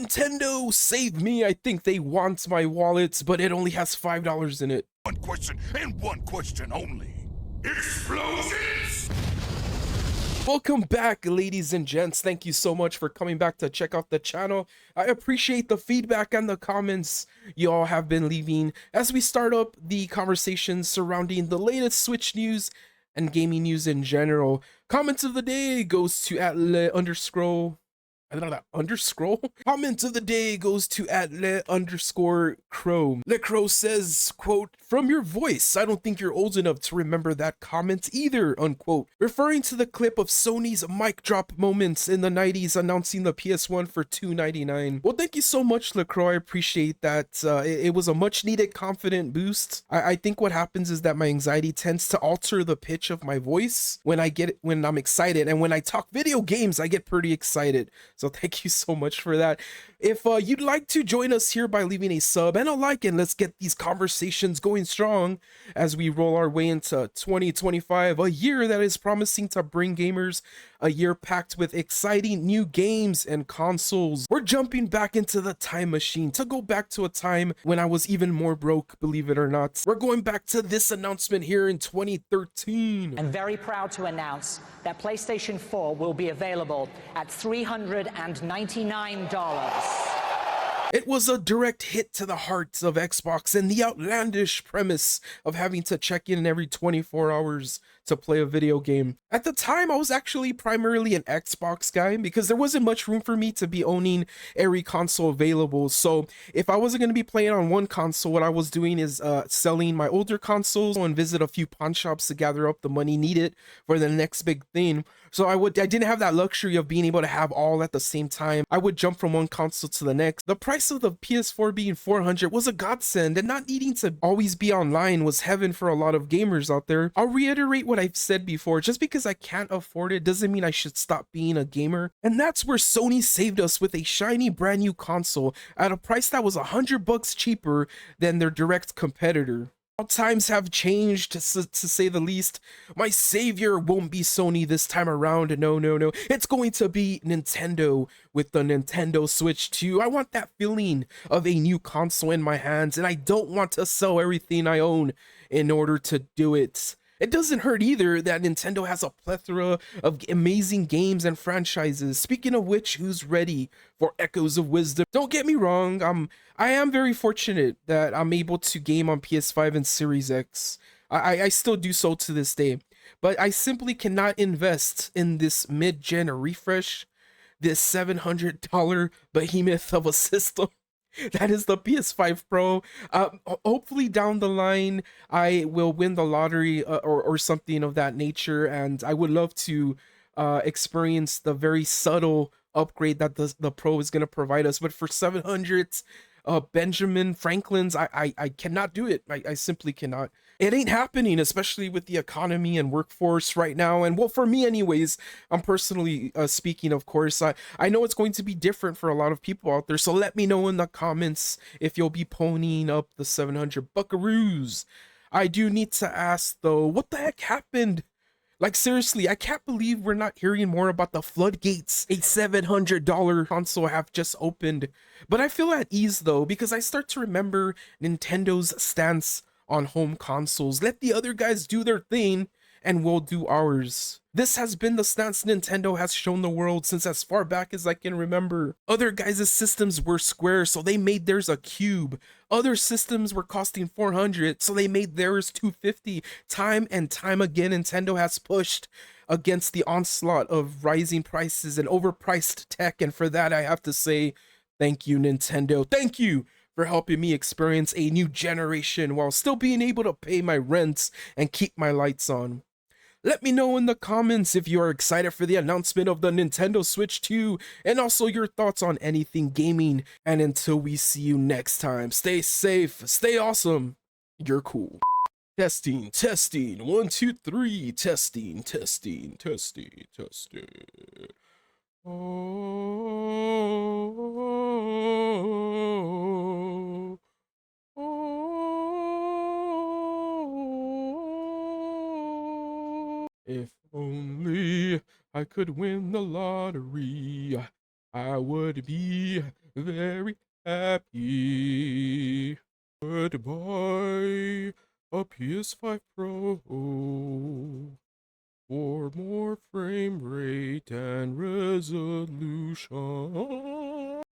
Nintendo, save me. I think they want my wallet, but it only has $5 in it. One question and one question only. Explosions! Welcome back, ladies and gents. Thank you so much for coming back to check out the channel. I appreciate the feedback and the comments you all have been leaving as we start up the conversation surrounding the latest Switch news and gaming news in general. Comments of the day goes to @le_underscroll. I don't know that underscroll. Comment of the day goes to @le_crow. Le Crow says, quote, "From your voice, I don't think you're old enough to remember that comment either," unquote. Referring to the clip of Sony's mic drop moments in the 90s announcing the PS1 for $299. Well, thank you so much, Le Crow. I appreciate that. It was a much needed confident boost. I think what happens is that my anxiety tends to alter the pitch of my voice when I'm excited, and when I talk video games, I get pretty excited. So thank you so much for that. If you'd like to join us here by leaving a sub and a like, and let's get these conversations going strong as we roll our way into 2025, a year that is promising to bring gamers a year packed with exciting new games and consoles. We're jumping back into the time machine to go back to a time when I was even more broke, believe it or not. We're going back to this announcement here in 2013. I'm very proud to announce that PlayStation 4 will be available at $399. It was a direct hit to the hearts of Xbox and the outlandish premise of having to check in every 24 hours to play a video game. At the time, I was actually primarily an Xbox guy because there wasn't much room for me to be owning every console available. So if I wasn't going to be playing on one console, what I was doing is selling my older consoles and visit a few pawn shops to gather up the money needed for the next big thing. So I didn't have that luxury of being able to have all at the same time. I would jump from one console to the next. The price of the PS4 being $400 was a godsend, and not needing to always be online was heaven for a lot of gamers out there. I'll reiterate what I've said before, just because I can't afford it doesn't mean I should stop being a gamer. And that's where Sony saved us with a shiny brand new console at a price that was $100 cheaper than their direct competitor. Times have changed, to say the least. My savior won't be Sony this time around. No. It's going to be Nintendo with the Nintendo Switch 2. I want that feeling of a new console in my hands, and I don't want to sell everything I own in order to do it. It doesn't hurt either that Nintendo has a plethora of amazing games and franchises. Speaking of which, who's ready for Echoes of Wisdom? Don't get me wrong, I am very fortunate that I'm able to game on PS5 and Series X. I still do so to this day, but I simply cannot invest in this mid-gen refresh, this $700 behemoth of a system. That is the PS5 Pro. Hopefully down the line, I will win the lottery or something of that nature, and I would love to experience the very subtle upgrade that the Pro is going to provide us. But for 700 Benjamin Franklin's, I cannot do it. I simply cannot. It ain't happening, especially with the economy and workforce right now. And well, for me anyways, I'm personally speaking, of course, I know it's going to be different for a lot of people out there. So let me know in the comments if you'll be ponying up the 700 buckaroos. I do need to ask though, what the heck happened? Like seriously, I can't believe we're not hearing more about the floodgates a $700 console have just opened. But I feel at ease though, because I start to remember Nintendo's stance on home consoles. Let the other guys do their thing and we'll do ours. This has been the stance Nintendo has shown the world since as far back as I can remember. Other guys' systems were square, so they made theirs a cube. Other systems were costing $400, so they made theirs $250. Time and time again, Nintendo has pushed against the onslaught of rising prices and overpriced tech, and for that I have to say, thank you, Nintendo. Thank you for helping me experience a new generation while still being able to pay my rents and keep my lights on. Let me know in the comments if you are excited for the announcement of the Nintendo Switch 2 and also your thoughts on anything gaming. And until we see you next time, stay safe, stay awesome, you're cool. Testing, 1, 2, 3, testing. Oh. If only I could win the lottery. I would be very happy. Would buy a PS5 Pro for more frame rate and resolution.